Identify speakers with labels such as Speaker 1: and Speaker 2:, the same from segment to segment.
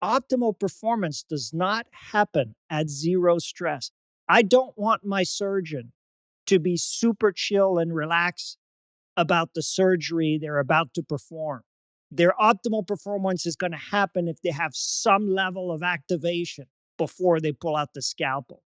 Speaker 1: Optimal performance does not happen at zero stress. I don't want my surgeon to be super chill and relaxed about the surgery they're about to perform. Their optimal performance is going to happen if they have some level of activation before they pull out the scalpel.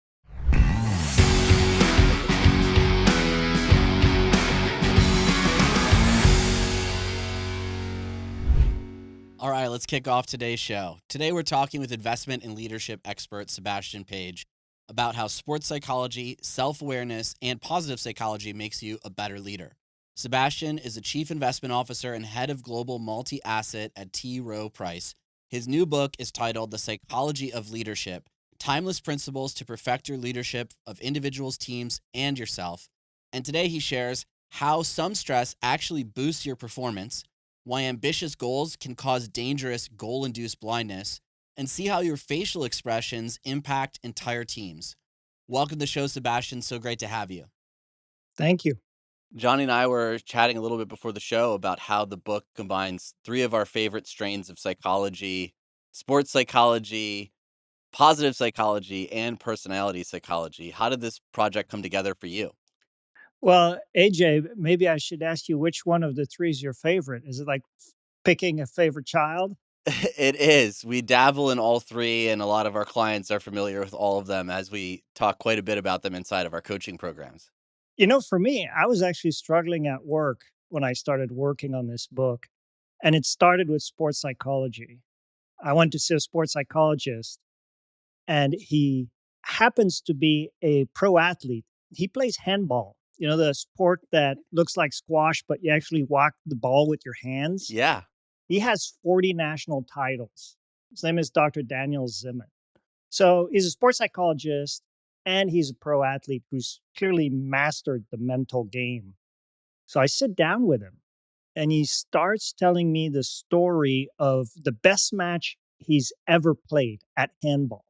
Speaker 2: All right, let's kick off today's show. Today, we're talking with investment and leadership expert Sebastien Page about how sports psychology, self-awareness, and positive psychology makes you a better leader. Sebastien is a chief investment officer and head of global multi-asset at Rowe Price. His new book is titled The Psychology of Leadership: Timeless Principles to Perfect Your Leadership of Individuals, Teams, and Yourself. And today he shares how some stress actually boosts your performance, why ambitious goals can cause dangerous goal-induced blindness, and see how your facial expressions impact entire teams. Welcome to the show, Sebastien. So great to have you.
Speaker 1: Thank you.
Speaker 2: Johnny and I were chatting a little bit before the show about how the book combines three of our favorite strains of psychology: sports psychology, positive psychology, and personality psychology. How did this project come together for you?
Speaker 1: Well, AJ, maybe I should ask you which one of the three is your favorite. Is it like picking a favorite child?
Speaker 2: It is. We dabble in all three, and a lot of our clients are familiar with all of them as we talk quite a bit about them inside of our coaching programs.
Speaker 1: For me, I was actually struggling at work when I started working on this book, and it started with sports psychology. I went to see a sports psychologist, and he happens to be a pro athlete. He plays handball, the sport that looks like squash, but you actually walk the ball with your hands.
Speaker 2: Yeah.
Speaker 1: He has 40 national titles. His name is Dr. Daniel Zimmett. So he's a sports psychologist and he's a pro athlete who's clearly mastered the mental game. So I sit down with him and he starts telling me the story of the best match he's ever played at handball.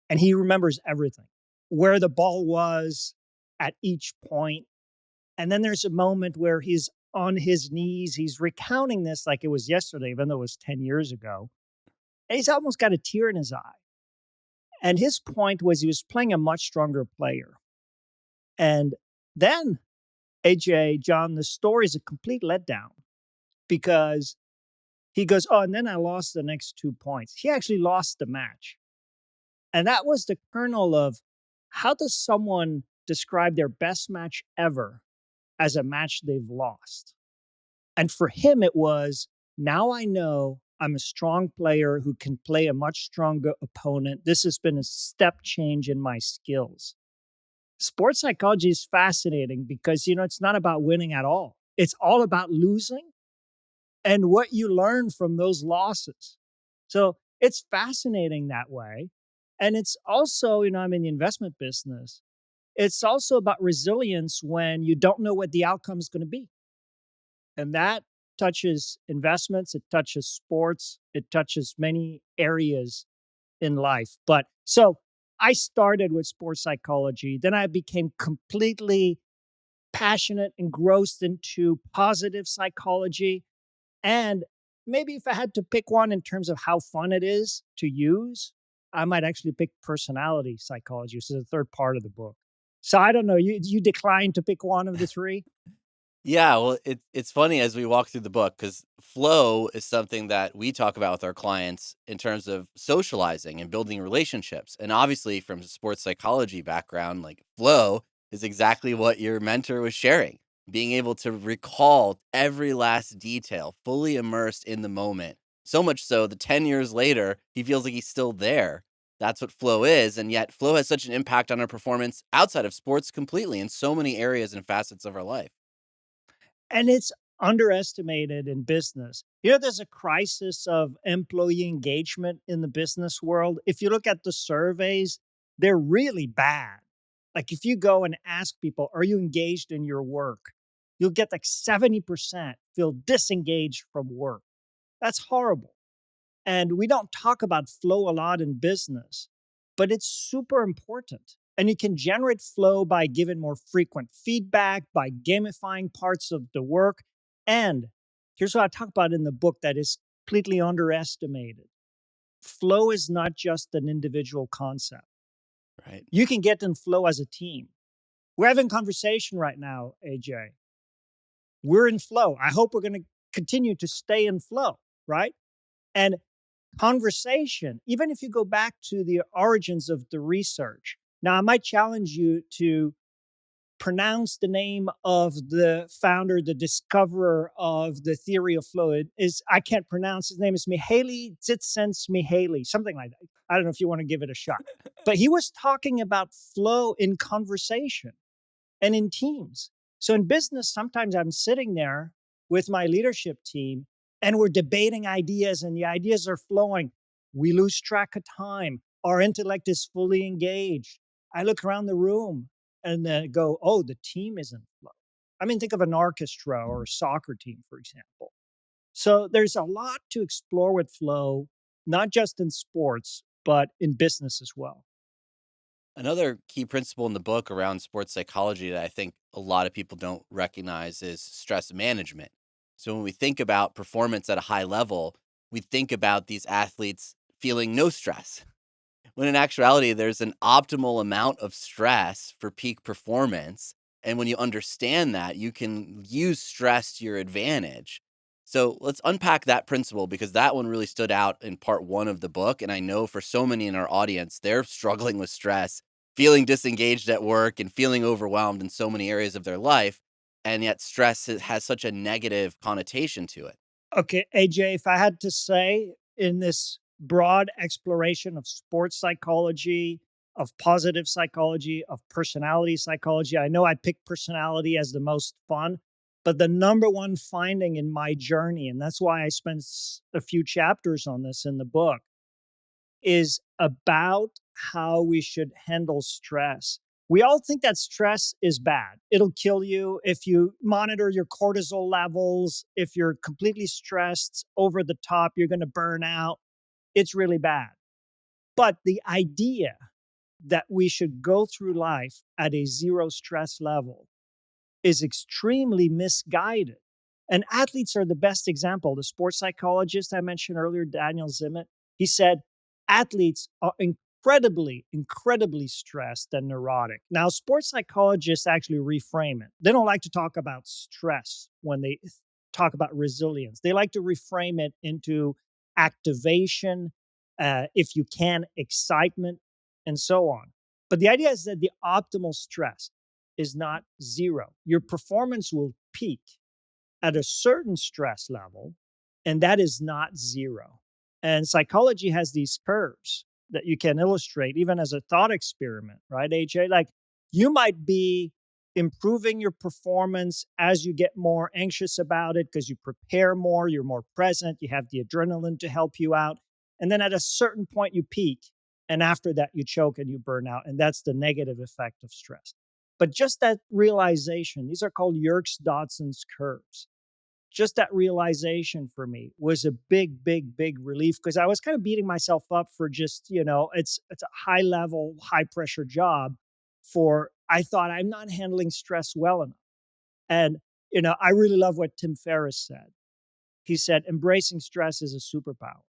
Speaker 1: And he remembers everything, where the ball was at each point. And then there's a moment where he's on his knees. He's recounting this like it was yesterday, even though it was 10 years ago. And he's almost got a tear in his eye. And his point was he was playing a much stronger player. And then, AJ, John, the story is a complete letdown because he goes, oh, and then I lost the next 2 points. He actually lost the match. And that was the kernel of how does someone describe their best match ever as a match they've lost? And for him, it was now I know I'm a strong player who can play a much stronger opponent. This has been a step change in my skills. Sports psychology is fascinating because, it's not about winning at all. It's all about losing and what you learn from those losses. So it's fascinating that way. And it's also, I'm in the investment business. It's also about resilience when you don't know what the outcome is going to be. And that touches investments, it touches sports, it touches many areas in life. But so I started with sports psychology, then I became completely passionate, engrossed into positive psychology. And maybe if I had to pick one in terms of how fun it is to use, I might actually pick personality psychology, which is the third part of the book. So I don't know. You declined to pick one of the three?
Speaker 2: Yeah, well, it's funny as we walk through the book because flow is something that we talk about with our clients in terms of socializing and building relationships. And obviously, from a sports psychology background, like flow is exactly what your mentor was sharing, being able to recall every last detail, fully immersed in the moment. So much so that 10 years later, he feels like he's still there. That's what flow is. And yet, flow has such an impact on our performance outside of sports completely in so many areas and facets of our life.
Speaker 1: And it's underestimated in business. There's a crisis of employee engagement in the business world. If you look at the surveys, they're really bad. Like if you go and ask people, are you engaged in your work? You'll get like 70% feel disengaged from work. That's horrible. And we don't talk about flow a lot in business, but it's super important. And you can generate flow by giving more frequent feedback, by gamifying parts of the work. And here's what I talk about in the book that is completely underestimated. flow is not just an individual concept.
Speaker 2: Right.
Speaker 1: You can get in flow as a team. We're having conversation right now, AJ. We're in flow. I hope we're going to continue to stay in flow, right? And conversation, even if you go back to the origins of the research. Now, I might challenge you to pronounce the name of the founder, the discoverer of the theory of flow. I can't pronounce his name. It's Mihaly Csikszentmihalyi, something like that. I don't know if you want to give it a shot. But he was talking about flow in conversation and in teams. So in business, sometimes I'm sitting there with my leadership team and we're debating ideas and the ideas are flowing. We lose track of time. Our intellect is fully engaged. I look around the room and then go, oh, the team is in flow. I mean, think of an orchestra or a soccer team, for example. So there's a lot to explore with flow, not just in sports, but in business as well.
Speaker 2: Another key principle in the book around sports psychology that I think a lot of people don't recognize is stress management. So when we think about performance at a high level, we think about these athletes feeling no stress. When in actuality, there's an optimal amount of stress for peak performance. And when you understand that, you can use stress to your advantage. So let's unpack that principle because that one really stood out in part one of the book. And I know for so many in our audience, they're struggling with stress, feeling disengaged at work, and feeling overwhelmed in so many areas of their life. And yet, stress has such a negative connotation to it.
Speaker 1: Okay, AJ, if I had to say in this broad exploration of sports psychology, of positive psychology, of personality psychology, I know I picked personality as the most fun, but the number one finding in my journey, and that's why I spent a few chapters on this in the book, is about how we should handle stress. We all think that stress is bad. It'll kill you if you monitor your cortisol levels. If you're completely stressed over the top, you're going to burn out. It's really bad. But the idea that we should go through life at a zero stress level is extremely misguided. And athletes are the best example. The sports psychologist I mentioned earlier, Daniel Zimmett, he said athletes are incredibly stressed and neurotic. Now, sports psychologists actually reframe it. They don't like to talk about stress when they talk about resilience. They like to reframe it into activation, if you can, excitement, and so on. But the idea is that the optimal stress is not zero. Your performance will peak at a certain stress level, and that is not zero. And psychology has these curves that you can illustrate even as a thought experiment, right, AJ? Like you might be improving your performance as you get more anxious about it because you prepare more, you're more present, you have the adrenaline to help you out. And then at a certain point, you peak. And after that, you choke and you burn out. And that's the negative effect of stress. But just that realization, these are called Yerkes-Dodson's curves. Just that realization for me was a big relief because I was kind of beating myself up for just, it's a high level, high pressure job for I thought I'm not handling stress well enough. And, I really love what Tim Ferriss said. He said, embracing stress is a superpower.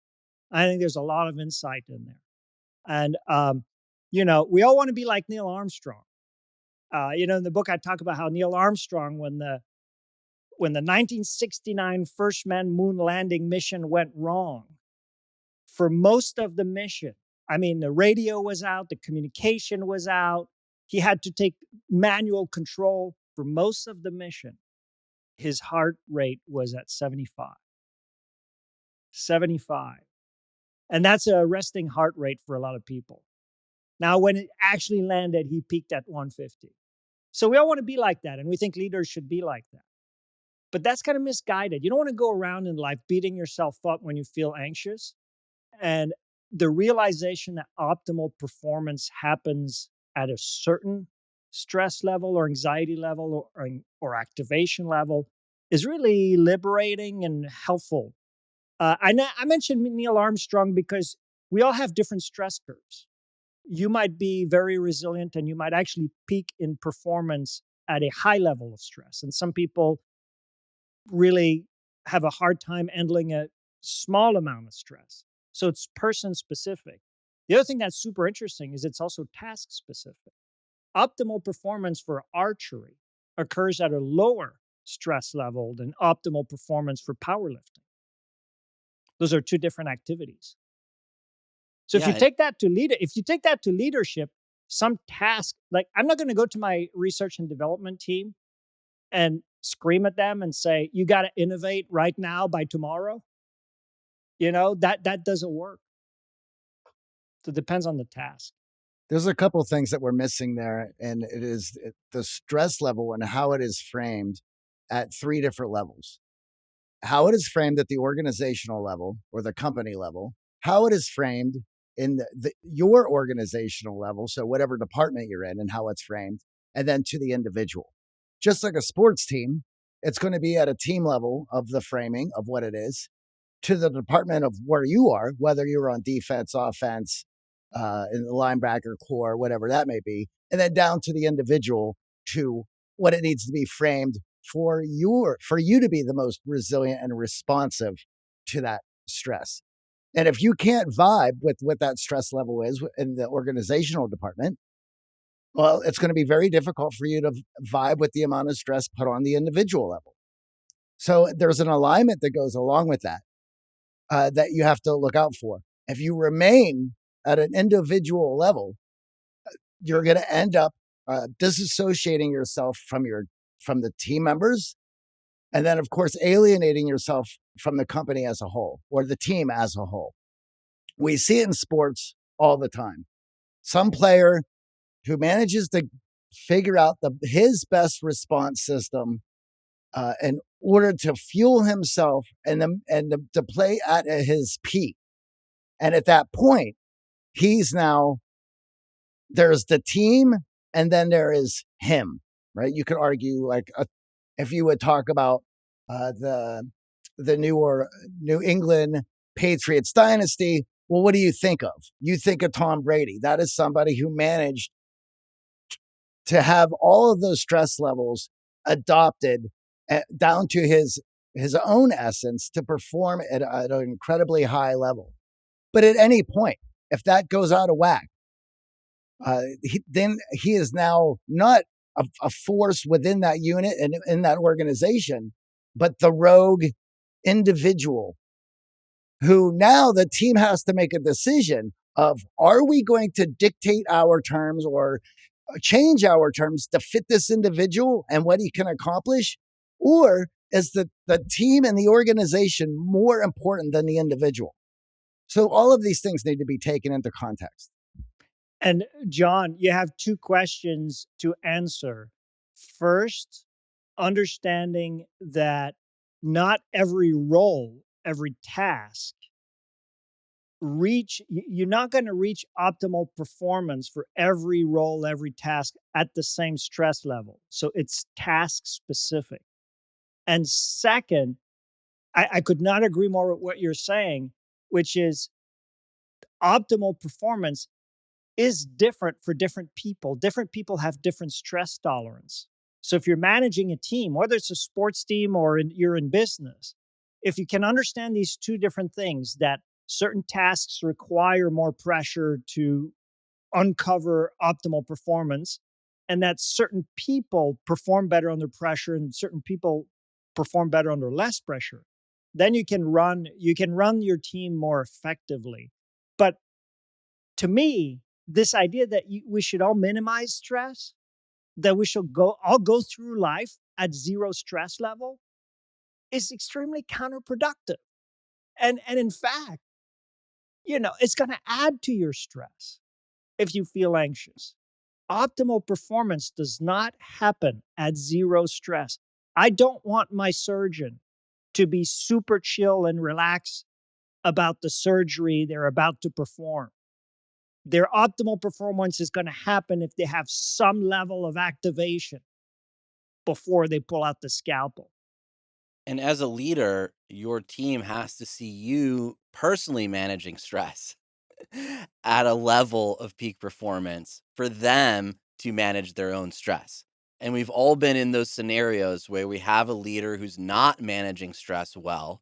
Speaker 1: I think there's a lot of insight in there. And, we all want to be like Neil Armstrong. In the book, I talk about how Neil Armstrong, when the 1969 first man moon landing mission went wrong, for most of the mission, I mean, the radio was out, the communication was out. He had to take manual control for most of the mission. His heart rate was at 75. 75. And that's a resting heart rate for a lot of people. Now, when it actually landed, he peaked at 150. So we all want to be like that, and we think leaders should be like that. But that's kind of misguided. You don't want to go around in life beating yourself up when you feel anxious. And the realization that optimal performance happens at a certain stress level or anxiety level or activation level is really liberating and helpful. I mentioned Neil Armstrong because we all have different stress curves. You might be very resilient and you might actually peak in performance at a high level of stress. And some people really have a hard time handling a small amount of stress. So it's person specific. The other thing that's super interesting is it's also task specific. Optimal performance for archery occurs at a lower stress level than optimal performance for powerlifting. Those are two different activities. So if you
Speaker 2: Yeah.
Speaker 1: take that to leadership, some task, like I'm not going to go to my research and development team and scream at them and say, you got to innovate right now by tomorrow. That doesn't work. So it depends on the task.
Speaker 3: There's a couple things that we're missing there, and it is the stress level and how it is framed at three different levels. How it is framed at the organizational level or the company level, how it is framed in your organizational level, so whatever department you're in and how it's framed, and then to the individual. Just like a sports team, it's going to be at a team level of the framing of what it is, to the department of where you are, whether you're on defense, offense, in the linebacker core, whatever that may be, and then down to the individual to what it needs to be framed for you to be the most resilient and responsive to that stress. And if you can't vibe with what that stress level is in the organizational department, well, it's going to be very difficult for you to vibe with the amount of stress put on the individual level. So there's an alignment that goes along with that, that you have to look out for. If you remain at an individual level, you're going to end up disassociating yourself from the team members, and then of course alienating yourself from the company as a whole or the team as a whole. We see it in sports all the time. Some player who manages to figure out his best response system in order to fuel himself and to play at his peak. And at that point, there's the team and then there is him, right? You could argue if you would talk about the New England Patriots dynasty, well, what do you think of? You think of Tom Brady. That is somebody who managed to have all of those stress levels adopted down to his own essence to perform at an incredibly high level. But at any point, if that goes out of whack, then he is now not a force within that unit and in that organization, but the rogue individual who now the team has to make a decision of, are we going to dictate our terms or change our terms to fit this individual and what he can accomplish? Or is the team and the organization more important than the individual? So all of these things need to be taken into context.
Speaker 1: And John, you have two questions to answer. First, understanding that not every role, every task you're not going to reach optimal performance for every role, every task at the same stress level. So it's task specific. And second, I could not agree more with what you're saying, which is optimal performance is different for different people. Different people have different stress tolerance. So if you're managing a team, whether it's a sports team or you're in business, if you can understand these two different things, that certain tasks require more pressure to uncover optimal performance, and that certain people perform better under pressure and certain people perform better under less pressure, then you can run your team more effectively. But to me, this idea that we should all minimize stress, that we should all go through life at zero stress level, is extremely counterproductive. And in fact, it's going to add to your stress if you feel anxious. Optimal performance does not happen at zero stress. I don't want my surgeon to be super chill and relaxed about the surgery they're about to perform. Their optimal performance is going to happen if they have some level of activation before they pull out the scalpel.
Speaker 2: And as a leader, your team has to see you personally managing stress at a level of peak performance for them to manage their own stress. And we've all been in those scenarios where we have a leader who's not managing stress well,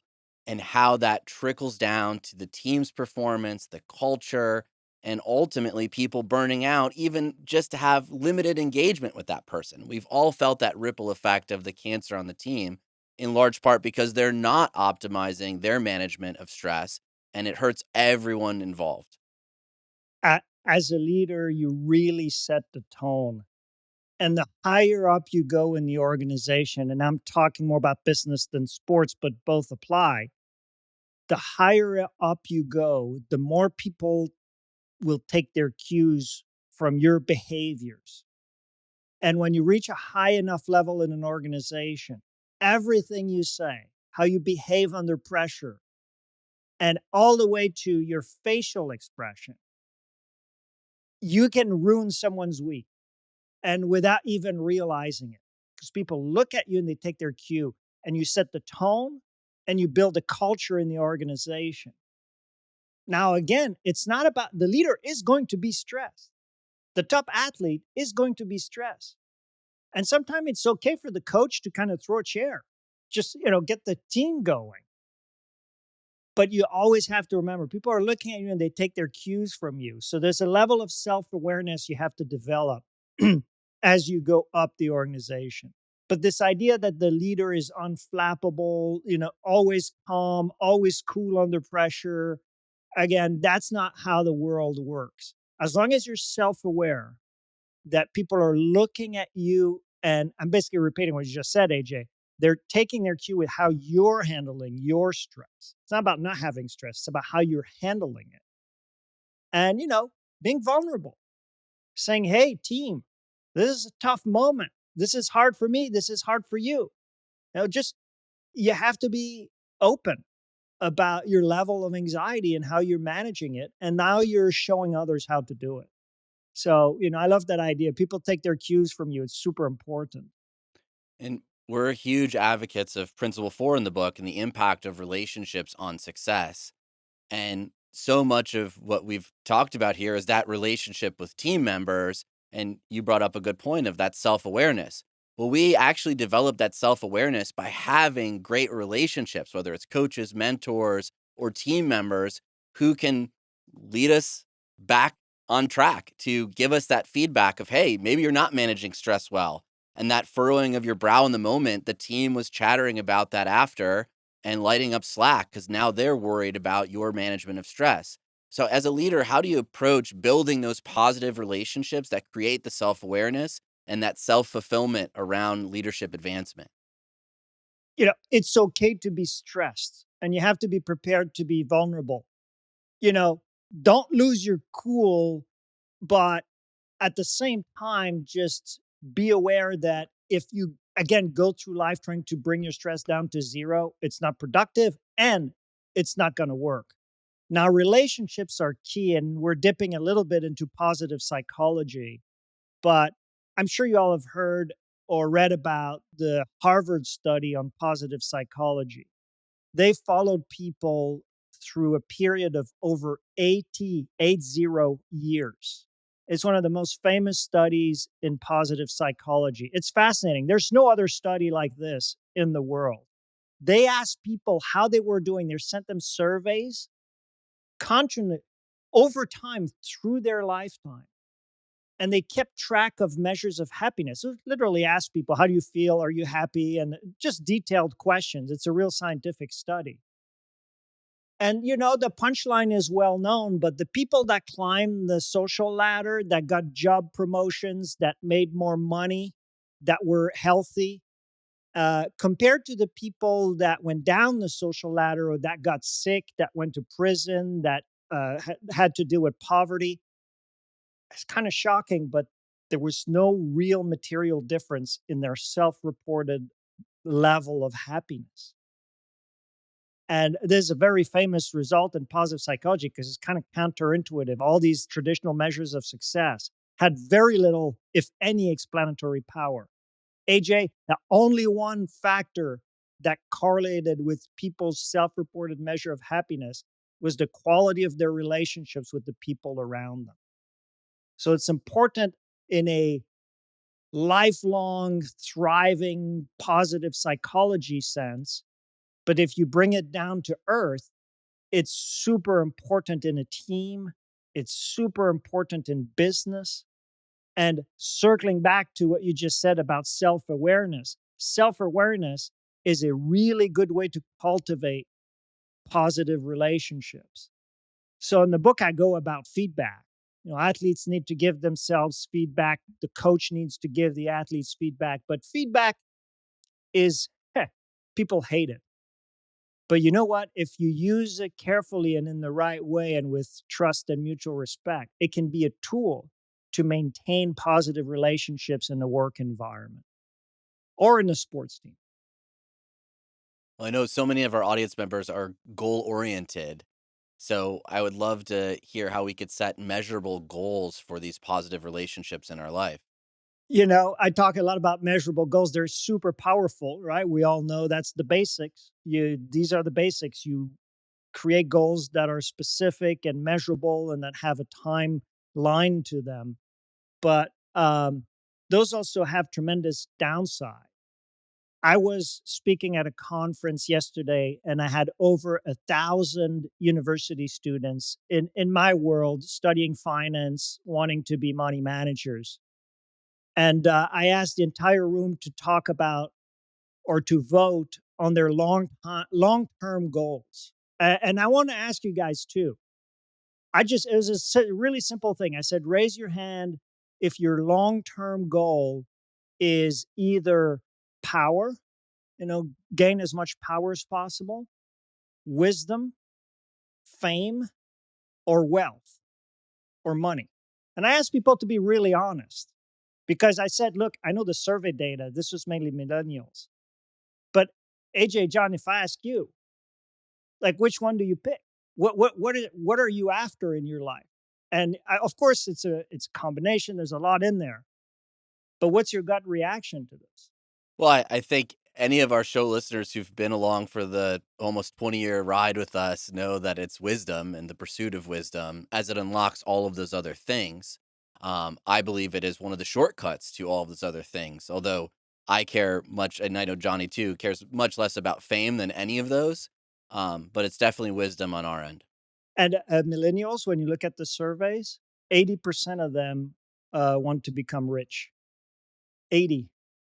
Speaker 2: and how that trickles down to the team's performance, the culture, and ultimately people burning out, even just to have limited engagement with that person. We've all felt that ripple effect of the cancer on the team, in large part because they're not optimizing their management of stress, and it hurts everyone involved.
Speaker 1: As a leader, you really set the tone. And the higher up you go in the organization, and I'm talking more about business than sports, but both apply, the higher up you go, the more people will take their cues from your behaviors. And when you reach a high enough level in an organization, everything you say, how you behave under pressure, and all the way to your facial expression, you can ruin someone's week and without even realizing it. Because people look at you and they take their cue, and you set the tone and you build a culture in the organization. Now, again, it's not about the leader is going to be stressed. The top athlete is going to be stressed. And sometimes it's okay for the coach to kind of throw a chair, just, get the team going. But you always have to remember people are looking at you and they take their cues from you. So there's a level of self awareness you have to develop as you go up the organization. But this idea that the leader is unflappable, always calm, always cool under pressure, again, that's not how the world works. As long as you're self aware that people are looking at you, and I'm basically repeating what you just said, AJ. They're taking their cue with how you're handling your stress. It's not about not having stress, it's about how you're handling it. And, being vulnerable, saying, hey, team, this is a tough moment. This is hard for me. This is hard for you. Just you have to be open about your level of anxiety and how you're managing it. And now you're showing others how to do it. So, I love that idea. People take their cues from you. It's super important.
Speaker 2: And we're huge advocates of Principle 4 in the book and the impact of relationships on success. And so much of what we've talked about here is that relationship with team members. And you brought up a good point of that self awareness. Well, we actually develop that self awareness by having great relationships, whether it's coaches, mentors, or team members who can lead us back on track to give us that feedback of, hey, maybe you're not managing stress well. And that furrowing of your brow in the moment, the team was chattering about that after and lighting up slack because now they're worried about your management of stress. So, as a leader, how do you approach building those positive relationships that create the self awareness and that self fulfillment around leadership advancement?
Speaker 1: It's okay to be stressed and you have to be prepared to be vulnerable. You know, don't lose your cool, but at the same time, just be aware that if you, again, go through life trying to bring your stress down to zero, it's not productive and it's not going to work. Now, relationships are key, and we're dipping a little bit into positive psychology, but I'm sure you all have heard or read about the Harvard study on positive psychology. They followed people through a period of over 80 years. It's one of the most famous studies in positive psychology. It's fascinating. There's no other study like this in the world. They asked people how they were doing. They sent them surveys continually over time through their lifetime. And they kept track of measures of happiness. So literally asked people, how do you feel? Are you happy? And just detailed questions. It's a real scientific study. And the punchline is well known, but the people that climbed the social ladder, that got job promotions, that made more money, that were healthy, compared to the people that went down the social ladder or that got sick, that went to prison, that had to deal with poverty, it's kind of shocking, but there was no real material difference in their self reported level of happiness. And there's a very famous result in positive psychology because it's kind of counterintuitive. All these traditional measures of success had very little, if any, explanatory power. AJ, the only one factor that correlated with people's self reported measure of happiness was the quality of their relationships with the people around them. So it's important in a lifelong, thriving, positive psychology sense But if you bring it down to earth, it's super important in a team. It's super important in business. And circling back to what you just said about self-awareness is a really good way to cultivate positive relationships. So in the book, I go about feedback. Athletes need to give themselves feedback. The coach needs to give the athletes feedback. But feedback is, people hate it. But you know what? If you use it carefully and in the right way and with trust and mutual respect, it can be a tool to maintain positive relationships in the work environment or in the sports team.
Speaker 2: Well, I know so many of our audience members are goal oriented. So I would love to hear how we could set measurable goals for these positive relationships in our life.
Speaker 1: I talk a lot about measurable goals. They're super powerful, right? We all know that's the basics. These are the basics. You create goals that are specific and measurable and that have a timeline to them. But those also have tremendous downside. I was speaking at a conference yesterday, and I had over 1,000 university students in my world studying finance, wanting to be money managers. And I asked the entire room to talk about or to vote on their long-term goals. And I want to ask you guys too. It was a really simple thing. I said, raise your hand if your long-term goal is either power, gain as much power as possible, wisdom, fame, or wealth, or money. And I asked people to be really honest because I said, look, I know the survey data, this was mainly millennials. But AJ, John, if I ask you, like, which one do you pick? What are you after in your life? And of course, it's a combination. There's a lot in there. But what's your gut reaction to this?
Speaker 2: Well, I think any of our show listeners who've been along for the almost 20-year ride with us know that it's wisdom and the pursuit of wisdom as it unlocks all of those other things. I believe it is one of the shortcuts to all of those other things. Although I care much, and I know Johnny too, cares much less about fame than any of those. But it's definitely wisdom on our end.
Speaker 1: And millennials, when you look at the surveys, 80% of them want to become rich. 80.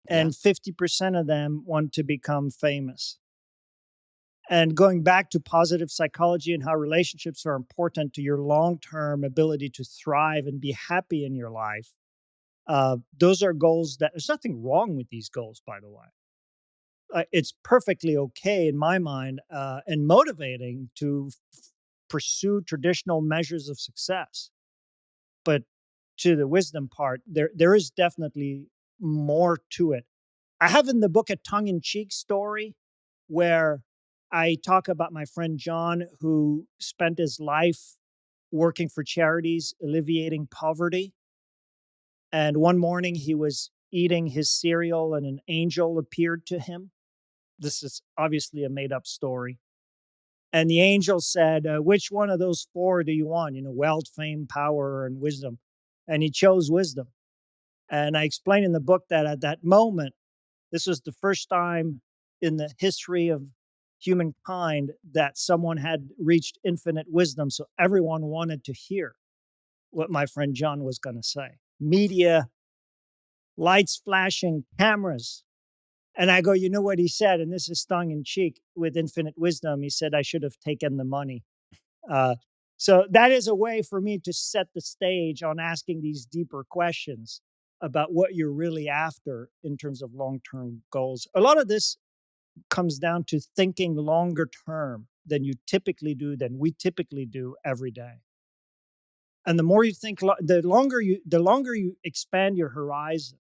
Speaker 2: Yeah.
Speaker 1: And 50% of them want to become famous. And going back to positive psychology and how relationships are important to your long-term ability to thrive and be happy in your life, those are goals that there's nothing wrong with these goals, by the way. It's perfectly okay in my mind and motivating to pursue traditional measures of success. But to the wisdom part, there is definitely more to it. I have in the book a tongue-in-cheek story where I talk about my friend John, who spent his life working for charities, alleviating poverty. And one morning he was eating his cereal and an angel appeared to him. This is obviously a made-up story. And the angel said, which one of those four do you want? Wealth, fame, power, and wisdom. And he chose wisdom. And I explain in the book that at that moment, this was the first time in the history of humankind that someone had reached infinite wisdom. So everyone wanted to hear what my friend John was going to say. Media, lights flashing, cameras. And I go, you know what he said? And this is tongue in cheek with infinite wisdom. He said, I should have taken the money. So that is a way for me to set the stage on asking these deeper questions about what you're really after in terms of long-term goals. A lot of this comes down to thinking longer term than we typically do every day. And the more you think, the longer you expand your horizon,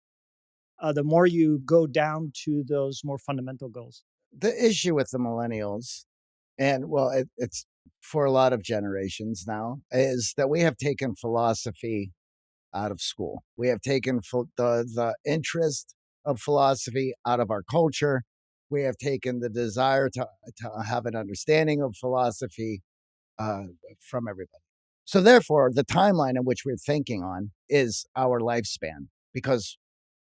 Speaker 1: the more you go down to those more fundamental goals.
Speaker 3: The issue with the millennials, and well, it's for a lot of generations now, is that we have taken philosophy out of school. We have taken the interest of philosophy out of our culture. We have taken the desire to have an understanding of philosophy from everybody. So therefore, the timeline in which we're thinking on is our lifespan, because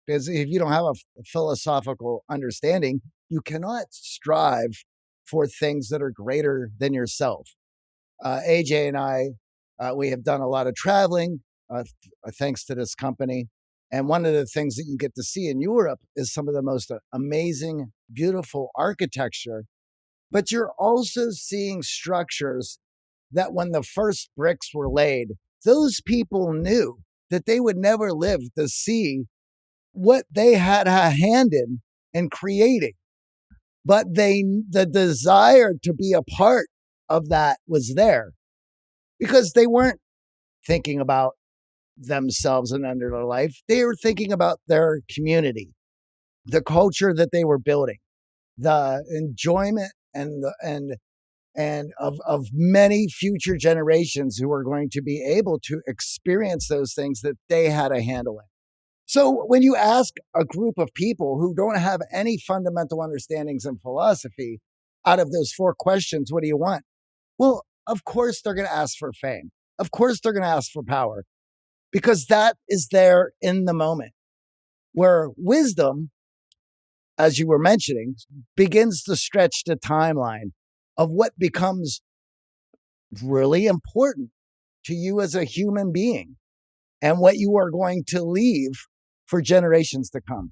Speaker 3: if you don't have a philosophical understanding, you cannot strive for things that are greater than yourself. AJ and I, we have done a lot of traveling thanks to this company. And one of the things that you get to see in Europe is some of the most amazing, beautiful architecture. But you're also seeing structures that when the first bricks were laid, those people knew that they would never live to see what they had a hand in creating. But the desire to be a part of that was there because they weren't thinking about themselves and under their life. They were thinking about their community, the culture that they were building, the enjoyment and of many future generations who are going to be able to experience those things that they had a handle in. So when you ask a group of people who don't have any fundamental understandings in philosophy, out of those 4 questions, what do you want? Well, of course they're going to ask for fame. Of course they're going to ask for power because that is there in the moment. Where wisdom, as you were mentioning, begins to stretch the timeline of what becomes really important to you as a human being and what you are going to leave for generations to come.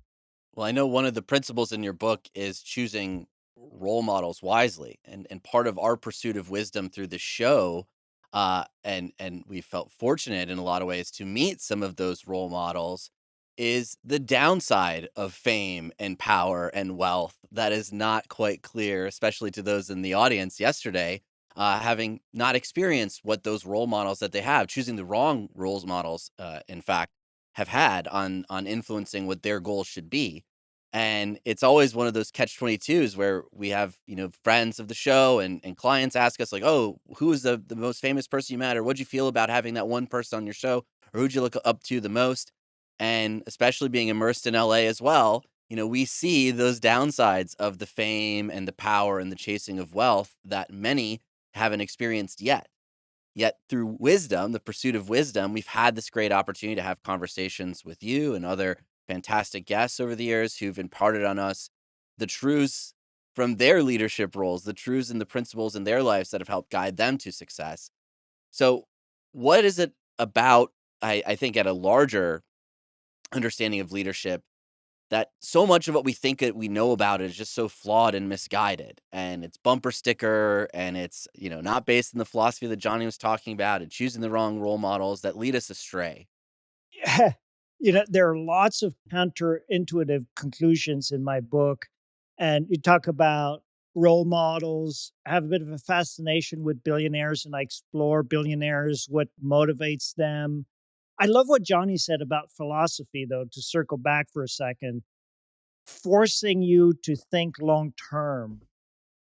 Speaker 2: Well, I know one of the principles in your book is choosing role models wisely, and part of our pursuit of wisdom through the show, and we felt fortunate in a lot of ways to meet some of those role models, is the downside of fame and power and wealth that is not quite clear, especially to those in the audience yesterday, having not experienced what those role models that they have, choosing the wrong role models, in fact have had on influencing what their goals should be. And it's always one of those catch 22s where we have, friends of the show and clients ask us like, oh, who is the most famous person you met? Or what'd you feel about having that one person on your show? Or who'd you look up to the most? And especially being immersed in LA as well, we see those downsides of the fame and the power and the chasing of wealth that many haven't experienced yet. Yet through wisdom, the pursuit of wisdom, we've had this great opportunity to have conversations with you and other fantastic guests over the years who've imparted on us the truths from their leadership roles, the truths and the principles in their lives that have helped guide them to success. So, what is it about, I think, at a larger understanding of leadership that so much of what we think that we know about it is just so flawed and misguided, and it's bumper sticker, and it's not based in the philosophy that Johnny was talking about, and choosing the wrong role models that lead us astray?
Speaker 1: There are lots of counterintuitive conclusions in my book. And you talk about role models. I have a bit of a fascination with billionaires and I explore billionaires, what motivates them. I love what Johnny said about philosophy, though, to circle back for a second, forcing you to think long term.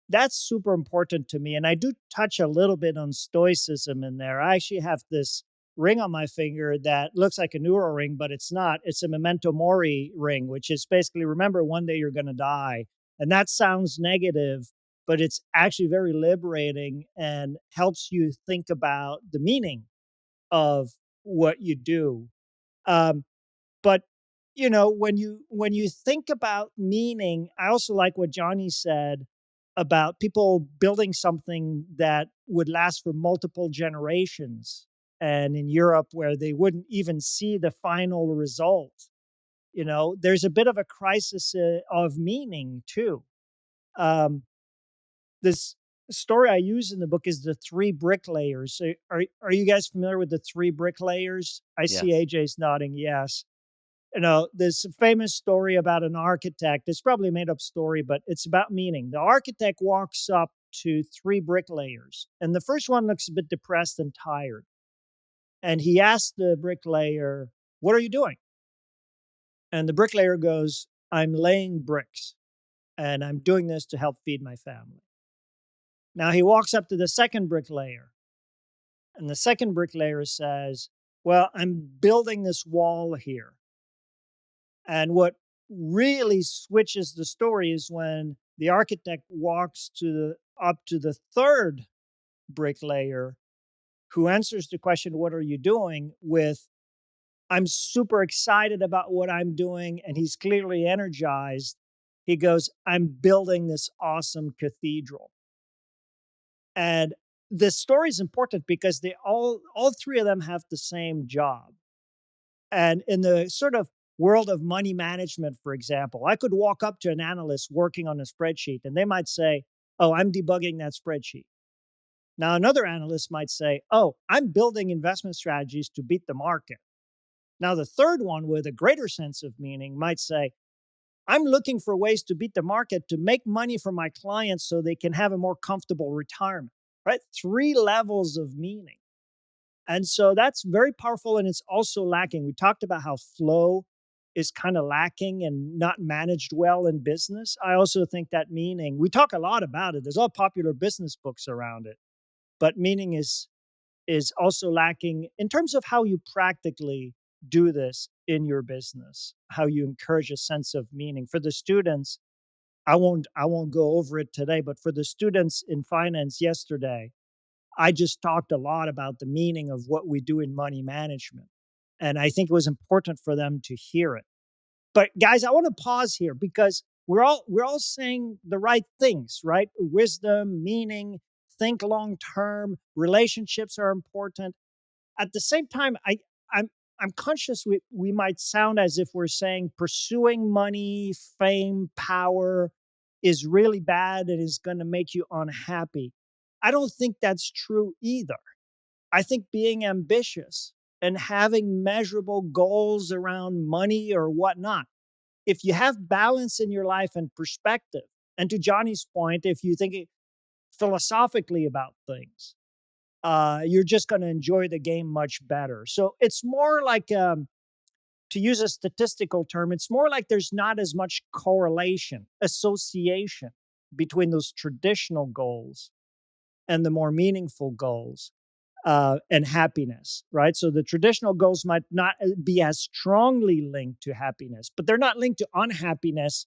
Speaker 1: That's super important to me. And I do touch a little bit on stoicism in there. I actually have this ring on my finger that looks like a neuro ring, but it's not. It's a memento mori ring, which is basically remember one day you're going to die. And that sounds negative, but it's actually very liberating and helps you think about the meaning of what you do. Um, but when you think about meaning, I also like what Johnny said about people building something that would last for multiple generations. And in Europe, where they wouldn't even see the final result, there's a bit of a crisis of meaning too. Um, this story I use in the book is the 3 bricklayers. So are you guys familiar with the 3 bricklayers? I see
Speaker 2: Yes.
Speaker 1: AJ's nodding yes. There's a famous story about an architect. It's probably a made up story, but it's about meaning. The architect walks up to 3 bricklayers, and the first one looks a bit depressed and tired. And he asks the bricklayer, "What are you doing?" And the bricklayer goes, "I'm laying bricks, and I'm doing this to help feed my family." Now he walks up to the second bricklayer, and the second bricklayer says, "Well, I'm building this wall here." And what really switches the story is when the architect walks up to the third bricklayer who answers the question, "What are you doing?" with, "I'm super excited about what I'm doing." And he's clearly energized. He goes, I'm building this awesome cathedral. And the story is important because they all three of them have the same job. And in the sort of world of money management, for example, I could walk up to an analyst working on a spreadsheet and they might say, oh, I'm debugging that spreadsheet. Now, another analyst might say, oh, I'm building investment strategies to beat the market. Now, the third one with a greater sense of meaning might say, I'm looking for ways to beat the market to make money for my clients so they can have a more comfortable retirement, right? Three levels of meaning. And so that's very powerful. And it's also lacking. We talked about how flow is kind of lacking and not managed well in business. I also think that meaning, we talk a lot about it. There's all popular business books around it, but meaning is also lacking in terms of how you practically do this in your business, how you encourage a sense of meaning. For the students, I won't go over it today, but for the students in finance yesterday, I just talked a lot about the meaning of what we do in money management. And I think it was important for them to hear it. But guys, I want to pause here because we're all saying the right things, right? Wisdom, meaning, think long term, relationships are important. At the same time, I'm I'm conscious we might sound as if we're saying pursuing money, fame, power is really bad and is going to make you unhappy. I don't think that's true either. I think being ambitious and having measurable goals around money or whatnot, if you have balance in your life and perspective, and to Johnny's point, if you think philosophically about things, you're just going to enjoy the game much better. So it's more like, to use a statistical term, it's more like there's not as much correlation, association between those traditional goals and the more meaningful goals and happiness, right? So the traditional goals might not be as strongly linked to happiness, but they're not linked to unhappiness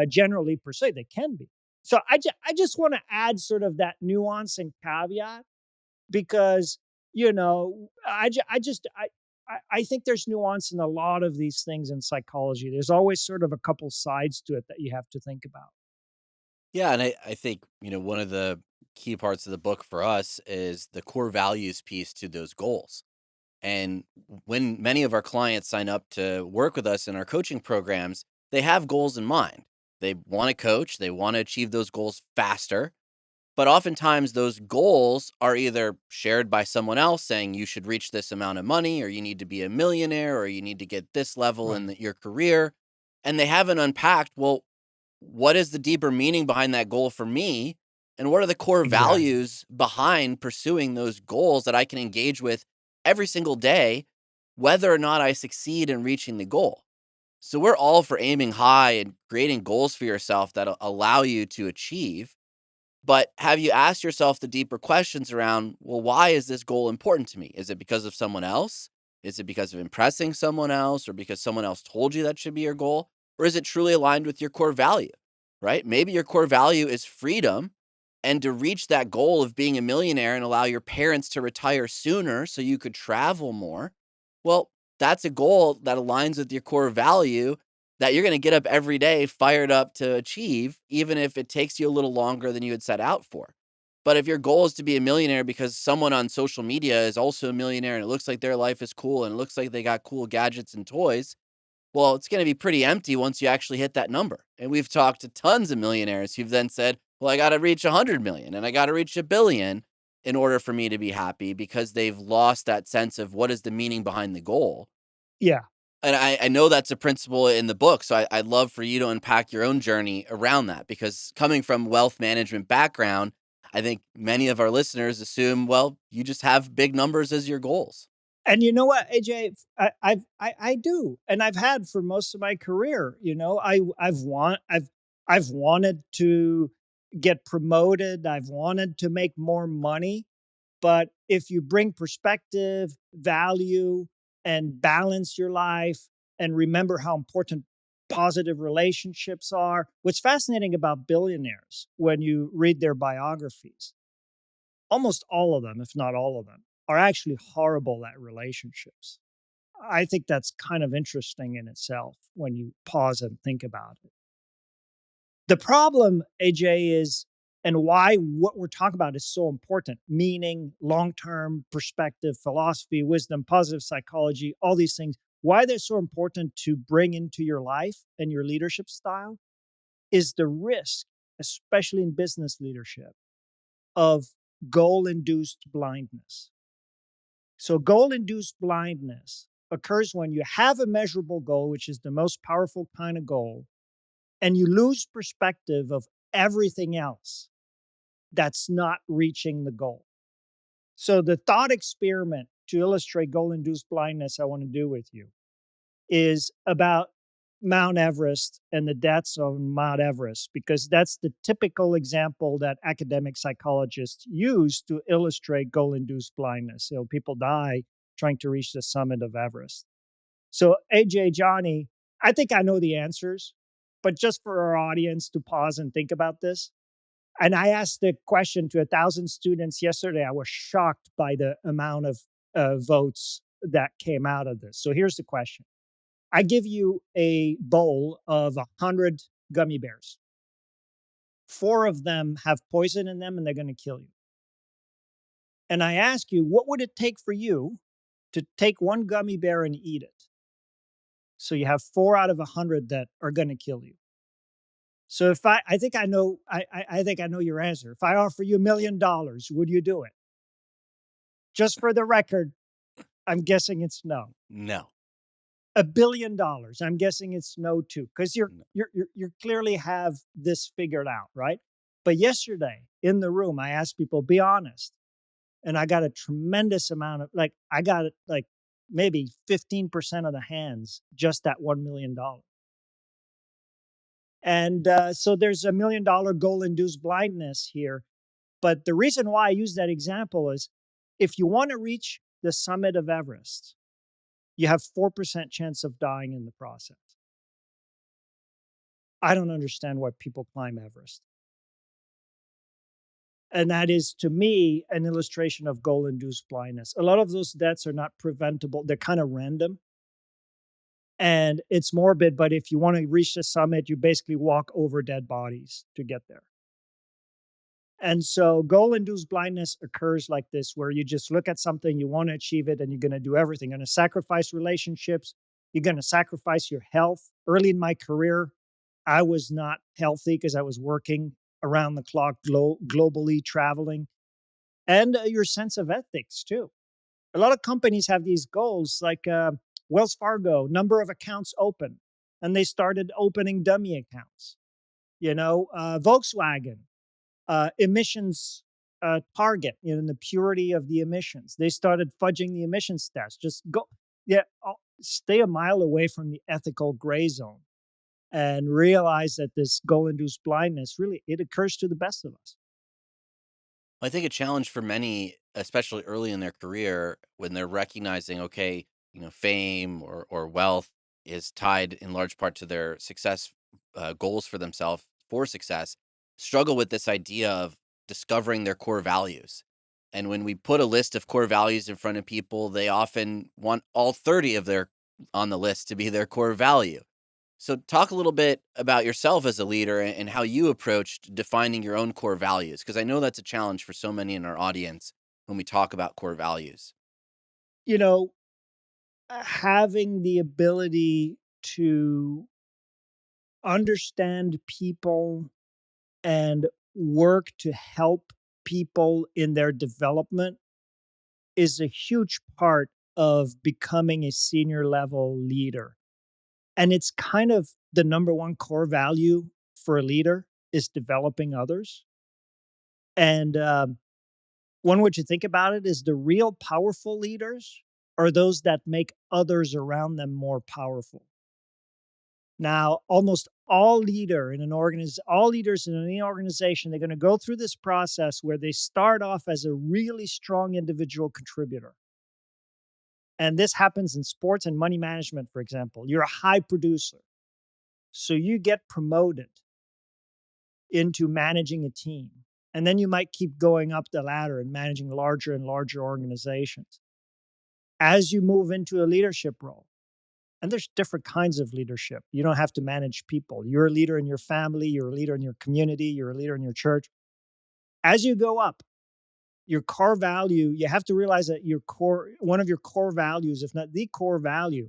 Speaker 1: generally per se. They can be. So I just want to add sort of that nuance and caveat because I think there's nuance in a lot of these things in psychology. There's always sort of a couple sides to it that you have to think about.
Speaker 2: Yeah, and I think, one of the key parts of the book for us is the core values piece to those goals. And when many of our clients sign up to work with us in our coaching programs, they have goals in mind. They want to coach, they want to achieve those goals faster. But oftentimes, those goals are either shared by someone else saying you should reach this amount of money, or you need to be a millionaire, or you need to get this level in
Speaker 1: Right.
Speaker 2: your career. And they haven't unpacked, well, what is the deeper meaning behind that goal for me? And what are the core
Speaker 1: Exactly.
Speaker 2: values behind pursuing those goals that I can engage with every single day, whether or not I succeed in reaching the goal? So we're all for aiming high and creating goals for yourself that allow you to achieve. But have you asked yourself the deeper questions around, well, why is this goal important to me? Is it because of someone else? Is it because of impressing someone else or because someone else told you that should be your goal? Or is it truly aligned with your core value, right? Maybe your core value is freedom and to reach that goal of being a millionaire and allow your parents to retire sooner so you could travel more. Well, that's a goal that aligns with your core value that you're going to get up every day fired up to achieve, even if it takes you a little longer than you had set out for. But if your goal is to be a millionaire because someone on social media is also a millionaire and it looks like their life is cool and it looks like they got cool gadgets and toys, well, it's going to be pretty empty once you actually hit that number. And we've talked to tons of millionaires who've then said, well, I got to reach 100 million and I got to reach a billion in order for me to be happy because they've lost that sense of what is the meaning behind the goal.
Speaker 1: Yeah.
Speaker 2: And I know that's a principle in the book, so I'd love for you to unpack your own journey around that because coming from wealth management background, I think many of our listeners assume, well, you just have big numbers as your goals.
Speaker 1: And you know what, AJ, I do, and I've had for most of my career. I've wanted to get promoted. I've wanted to make more money. But if you bring perspective, value, and balance your life, and remember how important positive relationships are, what's fascinating about billionaires when you read their biographies, almost all of them, if not all of them, are actually horrible at relationships. I think that's kind of interesting in itself when you pause and think about it. The problem, AJ, is and why what we're talking about is so important, meaning long-term perspective, philosophy, wisdom, positive psychology, all these things, why they're so important to bring into your life and your leadership style is the risk, especially in business leadership, of goal-induced blindness. So goal-induced blindness occurs when you have a measurable goal, which is the most powerful kind of goal, and you lose perspective of everything else that's not reaching the goal. So the thought experiment to illustrate goal-induced blindness I want to do with you is about Mount Everest and the deaths on Mount Everest, because that's the typical example that academic psychologists use to illustrate goal-induced blindness. People die trying to reach the summit of Everest. So AJ, Johnny, I think I know the answers, but just for our audience to pause and think about this. And I asked the question to 1,000 students yesterday. I was shocked by the amount of votes that came out of this. So here's the question. I give you a bowl of 100 gummy bears. 4 of them have poison in them and they're going to kill you. And I ask you, what would it take for you to take one gummy bear and eat it? So you have 4 out of 100 that are going to kill you. So if I think I know your answer. If I offer you $1 million, would you do it? Just for the record, I'm guessing it's no.
Speaker 2: No.
Speaker 1: $1 billion, I'm guessing it's no too, because you clearly have this figured out, right? But yesterday in the room, I asked people, be honest, and I got a tremendous amount of I got maybe 15% of the hands just at $1 million. And so there's $1 million goal-induced blindness here. But the reason why I use that example is if you want to reach the summit of Everest, you have 4% chance of dying in the process. I don't understand why people climb Everest. And that is, to me, an illustration of goal-induced blindness. A lot of those deaths are not preventable. They're kind of random. And it's morbid, but if you want to reach the summit, you basically walk over dead bodies to get there. And so goal-induced blindness occurs like this, where you just look at something, you want to achieve it, and you're going to do everything. You're going to sacrifice relationships. You're going to sacrifice your health. Early in my career, I was not healthy because I was working around the clock, globally traveling, and your sense of ethics too. A lot of companies have these goals, like Wells Fargo, number of accounts open, and they started opening dummy accounts. Volkswagen, emissions target, the purity of the emissions. They started fudging the emissions stats. Just stay a mile away from the ethical gray zone and realize that this goal-induced blindness, really, it occurs to the best of us.
Speaker 2: I think a challenge for many, especially early in their career, when they're recognizing, okay, fame or wealth is tied in large part to their success goals for themselves for success, struggle with this idea of discovering their core values. And when we put a list of core values in front of people, they often want all 30 of their on the list to be their core value. So talk a little bit about yourself as a leader and how you approached defining your own core values, because I know that's a challenge for so many in our audience when we talk about core values.
Speaker 1: Having the ability to understand people and work to help people in their development is a huge part of becoming a senior level leader. And it's kind of the number one core value for a leader is developing others. And one way to think about it is the real powerful leaders are those that make others around them more powerful. Now, almost all leaders in any organization, they're going to go through this process where they start off as a really strong individual contributor. And this happens in sports and money management, for example. You're a high producer. So you get promoted into managing a team. And then you might keep going up the ladder and managing larger and larger organizations. As you move into a leadership role, And there's different kinds of leadership. You don't have to manage people. You're a leader in your family, you're a leader in your community, you're a leader in your church. As you go up, your core value, you have to realize that one of your core values, if not the core value,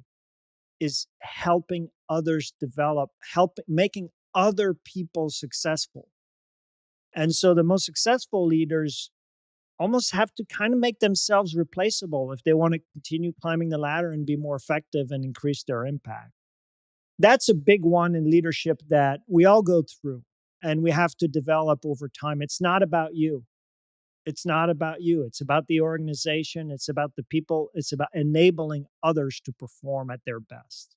Speaker 1: is helping others develop, making other people successful. And so the most successful leaders almost have to kind of make themselves replaceable if they want to continue climbing the ladder and be more effective and increase their impact. That's a big one in leadership that we all go through and we have to develop over time. It's not about you. It's not about you. It's about the organization. It's about the people. It's about enabling others to perform at their best.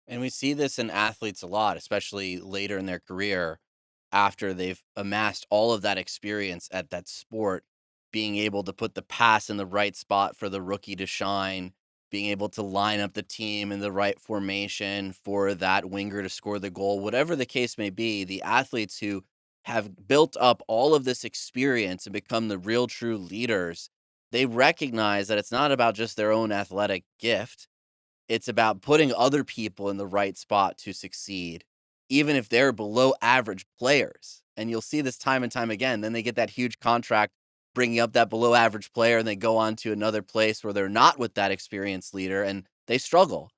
Speaker 2: And we see this in athletes a lot, especially later in their career after they've amassed all of that experience at that sport, being able to put the pass in the right spot for the rookie to shine, being able to line up the team in the right formation for that winger to score the goal, whatever the case may be, the athletes who have built up all of this experience and become the real true leaders, they recognize that it's not about just their own athletic gift. It's about putting other people in the right spot to succeed, even if they're below average players. And you'll see this time and time again. Then they get that huge contract bringing up that below average player and they go on to another place where they're not with that experienced leader and they struggle.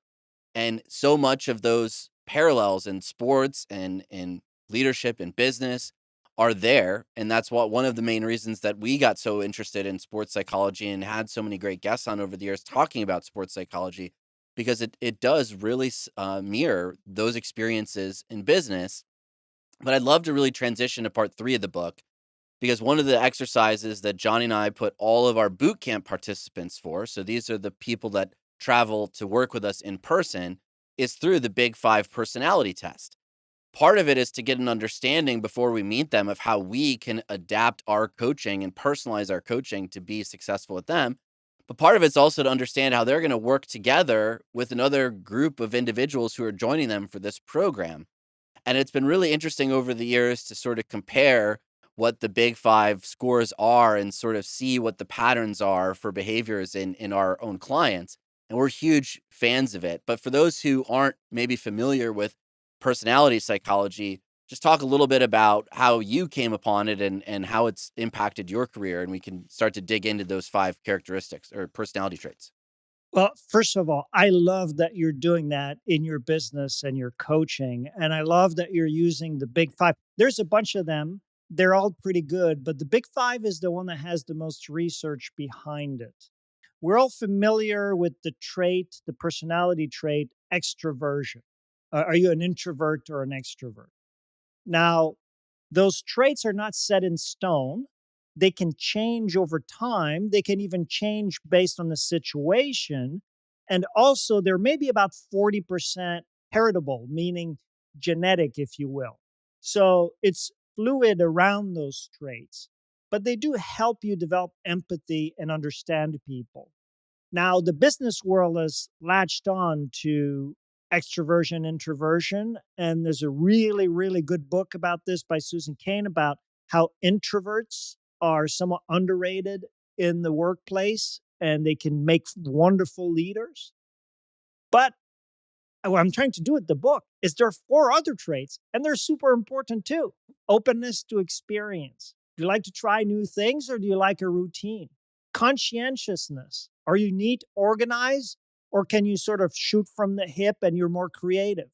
Speaker 2: And so much of those parallels in sports and in leadership and business are there. And that's what one of the main reasons that we got so interested in sports psychology and had so many great guests on over the years talking about sports psychology, because it does really mirror those experiences in business. But I'd love to really transition to part 3 of the book, because one of the exercises that Johnny and I put all of our boot camp participants for, so these are the people that travel to work with us in person, is through the Big 5 personality test. Part of it is to get an understanding before we meet them of how we can adapt our coaching and personalize our coaching to be successful with them. But part of it's also to understand how they're going to work together with another group of individuals who are joining them for this program. And it's been really interesting over the years to sort of compare what the Big 5 scores are and sort of see what the patterns are for behaviors in our own clients. And we're huge fans of it. But for those who aren't maybe familiar with personality psychology, just talk a little bit about how you came upon it and how it's impacted your career. And we can start to dig into those 5 characteristics or personality traits.
Speaker 1: Well, first of all, I love that you're doing that in your business and your coaching. And I love that you're using the big 5. There's a bunch of them. They're all pretty good, but the big 5 is the one that has the most research behind it. We're all familiar with the personality trait, extroversion. Are you an introvert or an extrovert? Now, those traits are not set in stone. They can change over time. They can even change based on the situation. And also, there may be about 40% heritable, meaning genetic, if you will. So it's fluid around those traits, but they do help you develop empathy and understand people. Now, the business world has latched on to extroversion, introversion, and there's a really, really good book about this by Susan Cain about how introverts are somewhat underrated in the workplace and they can make wonderful leaders. But what I'm trying to do with the book is there are 4 other traits, and they're super important too. Openness to experience. Do you like to try new things or do you like a routine? Conscientiousness. Are you neat, organized, or can you sort of shoot from the hip and you're more creative?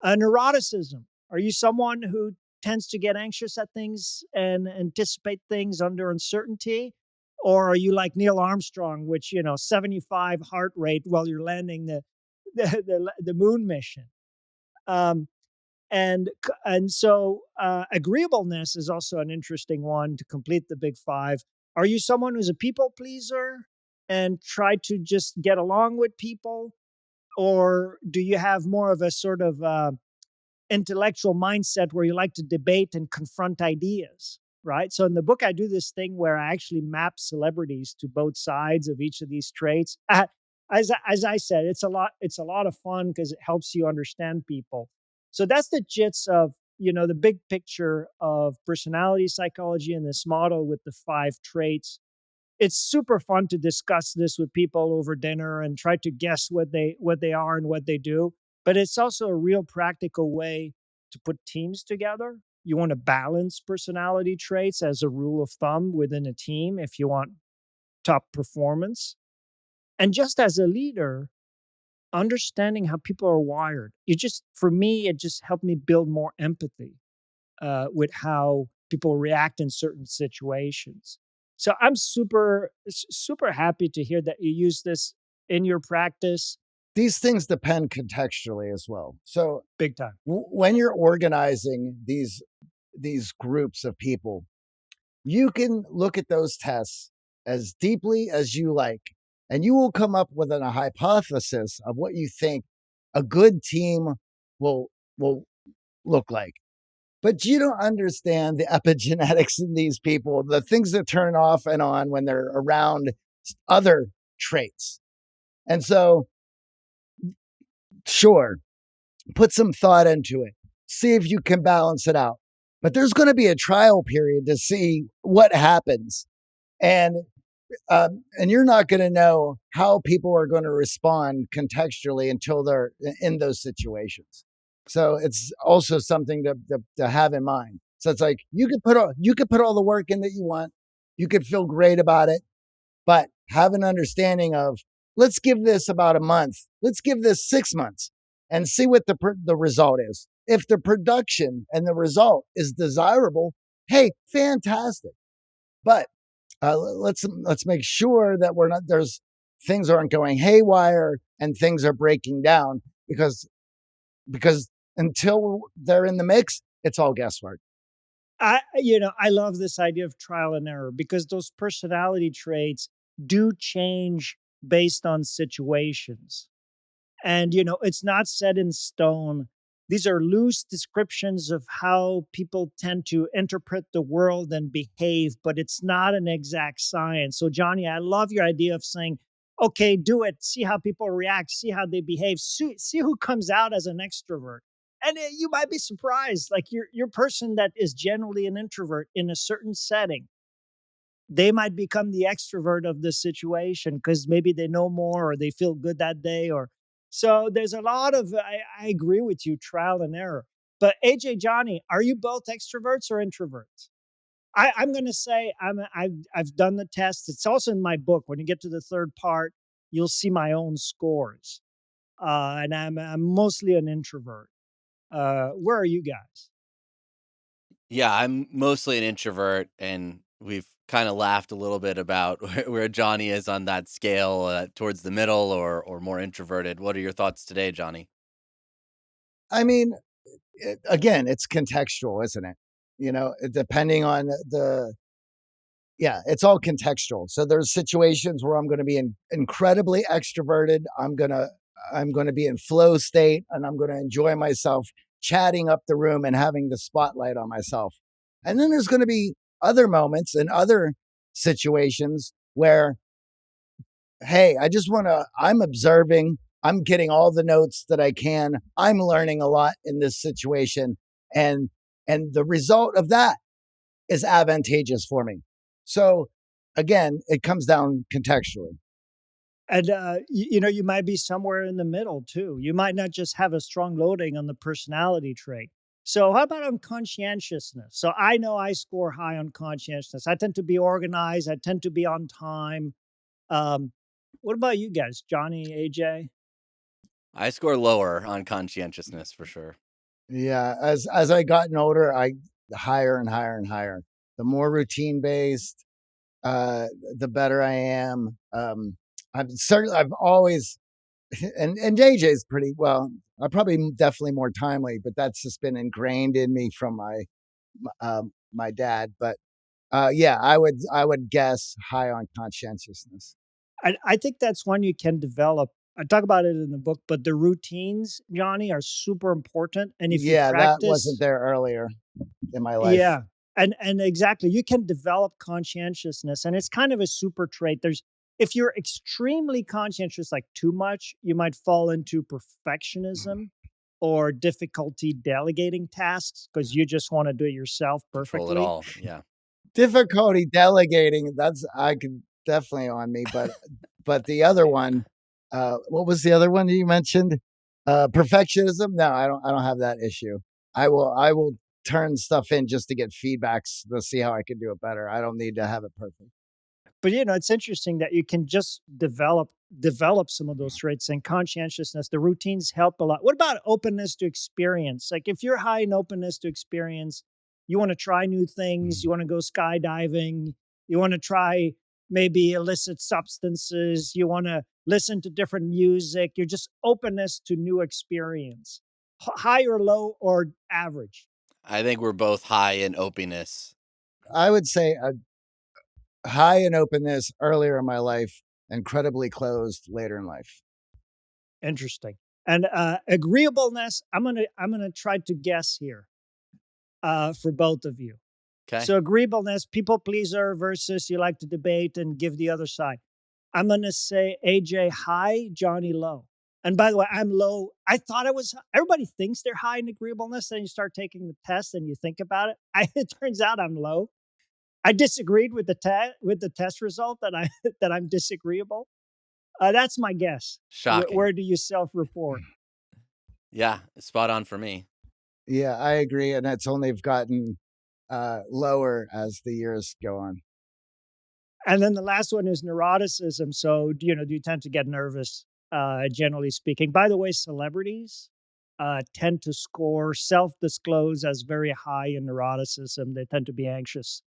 Speaker 1: Neuroticism. Are you someone who tends to get anxious at things and anticipate things under uncertainty? Or are you like Neil Armstrong, which, 75 heart rate while you're landing the moon mission? Um, and so agreeableness is also an interesting one to complete the big 5. Are you someone who's a people pleaser and try to just get along with people? Or do you have more of a sort of intellectual mindset where you like to debate and confront ideas, right? So in the book, I do this thing where I actually map celebrities to both sides of each of these traits. As I said, it's a lot of fun because it helps you understand people. So that's the gist of the big picture of personality psychology and this model with the 5 traits. it's super fun to discuss this with people over dinner and try to guess what they are and what they do. But it's also a real practical way to put teams together. You want to balance personality traits as a rule of thumb within a team if you want top performance. And just as a leader, understanding how people are wired, for me, it just helped me build more empathy with how people react in certain situations. So I'm super happy to hear that you use this in your practice.
Speaker 3: These things depend contextually as well. So
Speaker 1: Big time.
Speaker 3: when you're organizing these groups of people, you can look at those tests as deeply as you like, and you will come up with a hypothesis of what you think a good team will look like. But you don't understand the epigenetics in these people, the things that turn off and on when they're around other traits. And so, sure, put some thought into it. See if you can balance it out. But there's going to be a trial period to see what happens. And you're not going to know how people are going to respond contextually until they're in those situations. So it's also something to have in mind. So it's like you could put all the work in that you want. You could feel great about it, but have an understanding of, let's give this about a month. Let's give this 6 months and see what the result is. If the production and the result is desirable, hey, fantastic. But let's make sure that things aren't going haywire and things are breaking down because until they're in the mix, it's all guesswork.
Speaker 1: I love this idea of trial and error because those personality traits do change based on situations. And, it's not set in stone. These are loose descriptions of how people tend to interpret the world and behave, but it's not an exact science. So, Johnny, I love your idea of saying, okay, do it, see how people react, see how they behave, see who comes out as an extrovert. And you might be surprised, like your person that is generally an introvert in a certain setting, they might become the extrovert of the situation because maybe they know more or they feel good that day. Or so there's a lot of I agree with you, trial and error. But AJ, Johnny, are you both extroverts or introverts? I'm going to say I've done the test. It's also in my book. When you get to the third part, you'll see my own scores. And I'm mostly an introvert. Where are you guys?
Speaker 2: Yeah, I'm mostly an introvert, and we've kind of laughed a little bit about where Johnny is on that scale, towards the middle or more introverted. What are your thoughts today, Johnny?
Speaker 3: I mean, again, it's contextual, isn't it? Depending on it's all contextual. So there's situations where I'm going to be incredibly extroverted. I'm going to be in flow state and I'm going to enjoy myself chatting up the room and having the spotlight on myself. And then there's going to be other moments and other situations where, hey, I'm observing, I'm getting all the notes that I can. I'm learning a lot in this situation. And the result of that is advantageous for me. So again, it comes down contextually.
Speaker 1: And you might be somewhere in the middle too. You might not just have a strong loading on the personality trait. So how about on conscientiousness? So I know I score high on conscientiousness. I tend to be organized. I tend to be on time. Um, what about you guys, Johnny, AJ?
Speaker 2: I score lower on conscientiousness for sure.
Speaker 3: Yeah, as I gotten older, I higher and higher and higher. The more routine based, the better I am. I've always, and JJ's pretty well. I probably definitely more timely, but that's just been ingrained in me from my dad. But yeah, I would guess high on conscientiousness.
Speaker 1: I think that's one you can develop. I talk about it in the book, but the routines, Johnny, are super important. And if you
Speaker 3: Yeah, that wasn't
Speaker 1: practice,
Speaker 3: there earlier in my life.
Speaker 1: yeah, and exactly, you can develop conscientiousness, and it's kind of a super trait. If you're extremely conscientious, like too much, you might fall into perfectionism or difficulty delegating tasks because you just want to do it yourself
Speaker 2: Control it
Speaker 1: perfectly.
Speaker 2: all. Yeah.
Speaker 3: Difficulty delegating. I can definitely on me. But the other one, what was the other one you mentioned? Perfectionism. No, I don't have that issue. I will turn stuff in just to get feedbacks to see how I can do it better. I don't need to have it perfect.
Speaker 1: But it's interesting that you can just develop some of those traits and conscientiousness. The routines help a lot. What about openness to experience? Like if you're high in openness to experience, you want to try new things, you want to go skydiving, you want to try maybe illicit substances, you want to listen to different music, you're just openness to new experience. High or low or average?
Speaker 2: I think we're both high in openness.
Speaker 3: I would say high in openness earlier in my life, incredibly closed later in life.
Speaker 1: Interesting. And agreeableness, I'm gonna try to guess here for both of you.
Speaker 2: Okay.
Speaker 1: So agreeableness, people pleaser versus you like to debate and give the other side. I'm gonna say AJ high, Johnny low. And by the way, I'm low. I thought I was. Everybody thinks they're high in agreeableness. Then you start taking the test and you think about it. It turns out I'm low. I disagreed with the test result that that I'm disagreeable. That's my guess.
Speaker 2: Shocking.
Speaker 1: Where do you self-report?
Speaker 2: Yeah, spot on for me.
Speaker 3: Yeah, I agree, and it's only gotten lower as the years go on.
Speaker 1: And then the last one is neuroticism. So, do you tend to get nervous, generally speaking? By the way, celebrities tend to score self-disclose as very high in neuroticism. They tend to be anxious.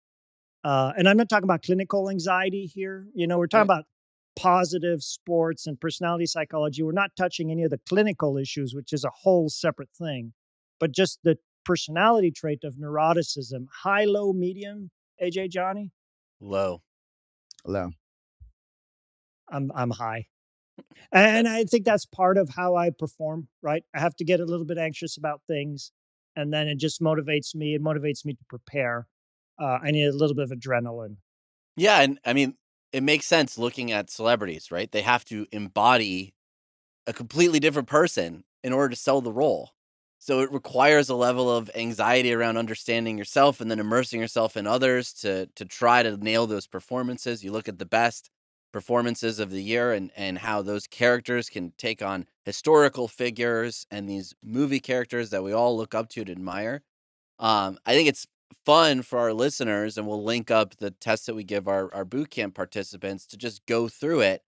Speaker 1: And I'm not talking about clinical anxiety here. We're talking
Speaker 2: Okay.
Speaker 1: about positive sports and personality psychology. We're not touching any of the clinical issues, which is a whole separate thing, but just the personality trait of neuroticism. High, low, medium, AJ, Johnny?
Speaker 2: Low.
Speaker 3: Low.
Speaker 1: I'm high. And I think that's part of how I perform, right? I have to get a little bit anxious about things, and then it just motivates me. It motivates me to prepare. I need a little bit of adrenaline.
Speaker 2: Yeah, and I mean, it makes sense looking at celebrities, right? They have to embody a completely different person in order to sell the role. So it requires a level of anxiety around understanding yourself and then immersing yourself in others to try to nail those performances. You look at the best performances of the year and how those characters can take on historical figures and these movie characters that we all look up to and admire. I think it's fun for our listeners, and we'll link up the tests that we give our boot camp participants to just go through it.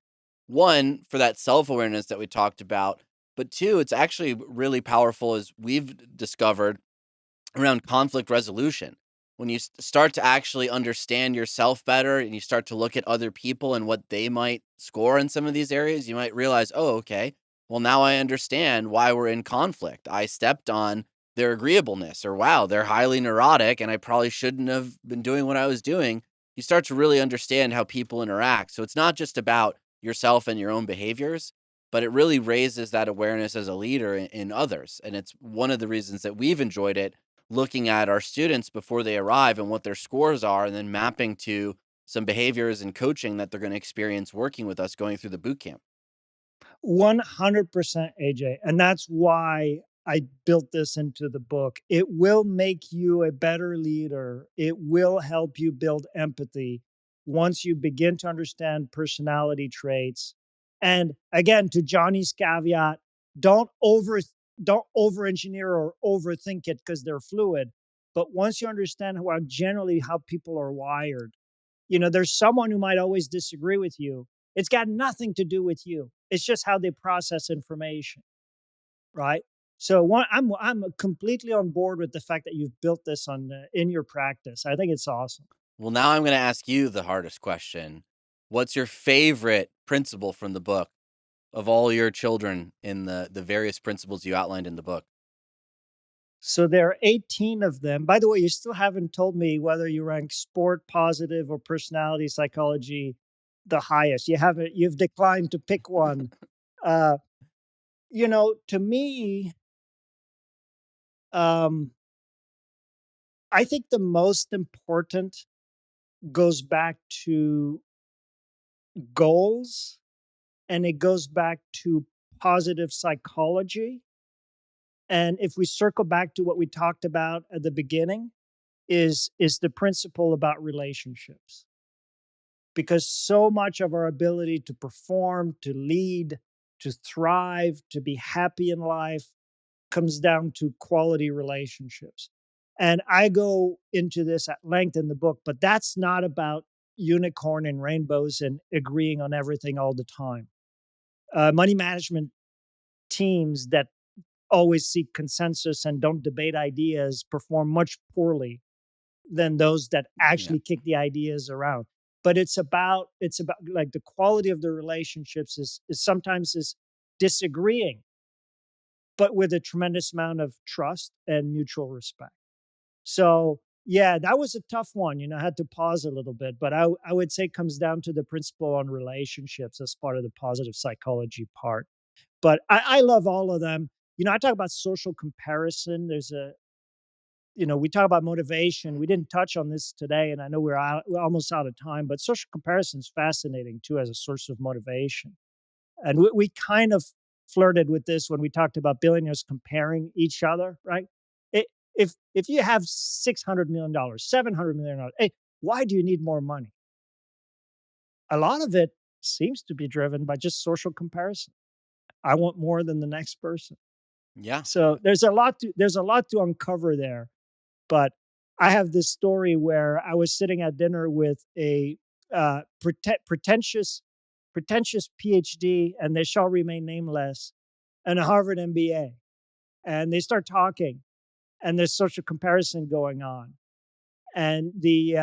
Speaker 2: One, for that self awareness that we talked about, but two, it's actually really powerful as we've discovered around conflict resolution. When you start to actually understand yourself better and you start to look at other people and what they might score in some of these areas, you might realize, oh, okay, well, now I understand why we're in conflict. I stepped on their agreeableness, or wow, they're highly neurotic and I probably shouldn't have been doing what I was doing. You start to really understand how people interact. So it's not just about yourself and your own behaviors, but it really raises that awareness as a leader in others. And it's one of the reasons that we've enjoyed it, looking at our students before they arrive and what their scores are, and then mapping to some behaviors and coaching that they're going to experience working with us going through the boot camp.
Speaker 1: 100% AJ. And that's why I built this into the book. It will make you a better leader. It will help you build empathy once you begin to understand personality traits. And again, to Johnny's caveat, don't over don't over engineer or overthink it because they're fluid. But once you understand generally how people are wired, there's someone who might always disagree with you. It's got nothing to do with you. It's just how they process information, right? So I'm completely on board with the fact that you've built this in your practice. I think it's awesome.
Speaker 2: Well, now I'm going to ask you the hardest question. What's your favorite principle from the book of all your children in the various principles you outlined in the book?
Speaker 1: So there are 18 of them. By the way, you still haven't told me whether you rank sport positive or personality psychology the highest. You've declined to pick one. Uh, to me, um, I think the most important goes back to goals, and it goes back to positive psychology. And if we circle back to what we talked about at the beginning, is the principle about relationships. because so much of our ability to perform, to lead, to thrive, to be happy in life comes down to quality relationships. And I go into this at length in the book, but that's not about unicorn and rainbows and agreeing on everything all the time. Money management teams that always seek consensus and don't debate ideas perform much poorly than those that
Speaker 2: Yeah.
Speaker 1: actually kick the ideas around. But it's about like the quality of the relationships is sometimes is disagreeing, but with a tremendous amount of trust and mutual respect. So yeah, that was a tough one. I had to pause a little bit, but I would say it comes down to the principle on relationships as part of the positive psychology part. But I love all of them. I talk about social comparison. We talk about motivation. We didn't touch on this today, and I know we're almost out of time, but social comparison is fascinating too as a source of motivation. And we kind of flirted with this when we talked about billionaires comparing each other, right? It, if you have $600 million, $700 million, hey, why do you need more money? A lot of it seems to be driven by just social comparison. I want more than the next person.
Speaker 2: Yeah.
Speaker 1: So there's a lot to uncover there. But I have this story where I was sitting at dinner with a pretentious PhD, and they shall remain nameless, and a Harvard MBA, and they start talking, and there's social comparison going on, and the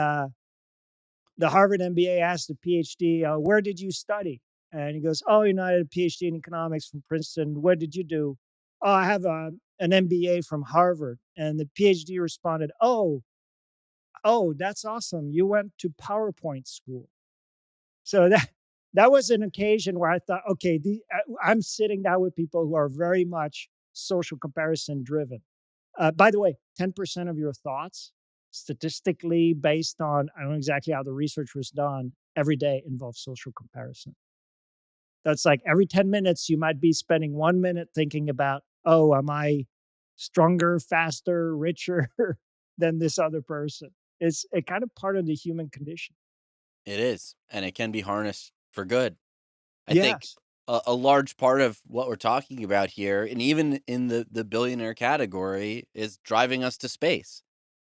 Speaker 1: Harvard MBA asked the PhD, "Where did you study?" And he goes, "Oh, I had a PhD in economics from Princeton. What did you do?" "Oh, I have an MBA from Harvard." And the PhD responded, "Oh, that's awesome. You went to PowerPoint school." So that was an occasion where I thought, okay, I'm sitting down with people who are very much social comparison driven. By the way, 10% of your thoughts, statistically based on, I don't know exactly how the research was done, every day involves social comparison. That's like every 10 minutes, you might be spending 1 minute thinking about, oh, am I stronger, faster, richer than this other person? It's a kind of part of the human condition.
Speaker 2: It is, and it can be harnessed for good. I think
Speaker 1: Yes,
Speaker 2: a large part of what we're talking about here, and even in the billionaire category, is driving us to space.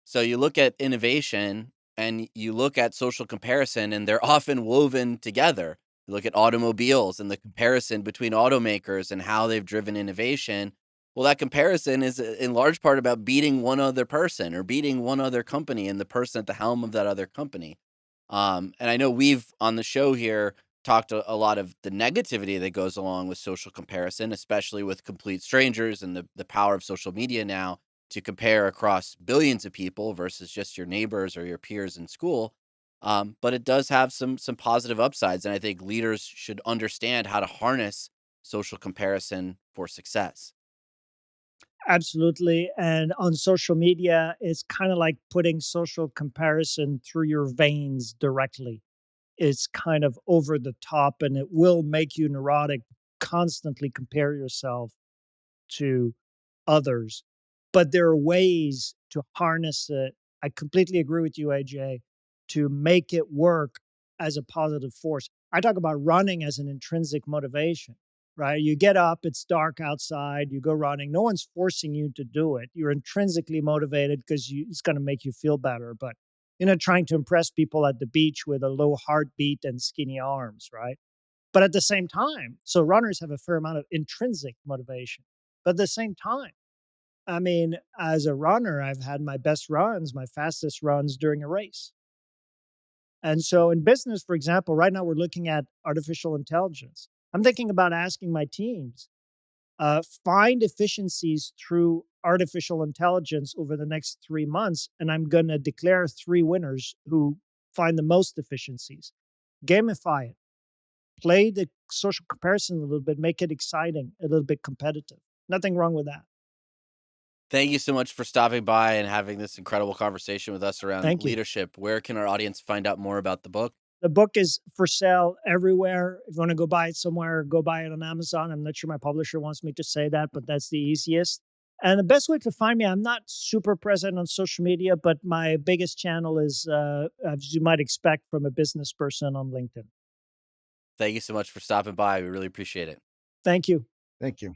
Speaker 2: So you look at innovation and you look at social comparison, and they're often woven together. You look at automobiles and the comparison between automakers and how they've driven innovation. Well, that comparison is in large part about beating one other person or beating one other company and the person at the helm of that other company. And I know we've on the show here talked a lot of the negativity that goes along with social comparison, especially with complete strangers and the power of social media now to compare across billions of people versus just your neighbors or your peers in school. But it does have some positive upsides, and I think leaders should understand how to harness social comparison for success.
Speaker 1: absolutely. And on social media, it's kind of like putting social comparison through your veins directly. It's kind of over the top, and it will make you neurotic. Constantly compare yourself to others. But there are ways to harness it. I completely agree with you, AJ, to make it work as a positive force. I talk about running as an intrinsic motivation, right? You get up, it's dark outside, you go running. No one's forcing you to do it. You're intrinsically motivated because it's going to make you feel better. But you're not trying to impress people at the beach with a low heartbeat and skinny arms, right? But at the same time, so runners have a fair amount of intrinsic motivation. But at the same time, I mean, as a runner, I've had my best runs, my fastest runs during a race. And so in business, for example, right now we're looking at artificial intelligence. I'm thinking about asking my teams, find efficiencies through artificial intelligence over the next 3 months. And I'm going to declare 3 winners who find the most efficiencies. Gamify it, play the social comparison a little bit, make it exciting, a little bit competitive. Nothing wrong with that.
Speaker 2: Thank you so much for stopping by and having this incredible conversation with us around
Speaker 1: Thank you.
Speaker 2: leadership. Where can our audience find out more about the book?
Speaker 1: The book is for sale everywhere. If you want to go buy it somewhere, go buy it on Amazon. I'm not sure my publisher wants me to say that, but that's the easiest. And the best way to find me, I'm not super present on social media, but my biggest channel is, as you might expect from a business person, on LinkedIn.
Speaker 2: Thank you so much for stopping by. We really appreciate it.
Speaker 1: Thank you.
Speaker 3: Thank you.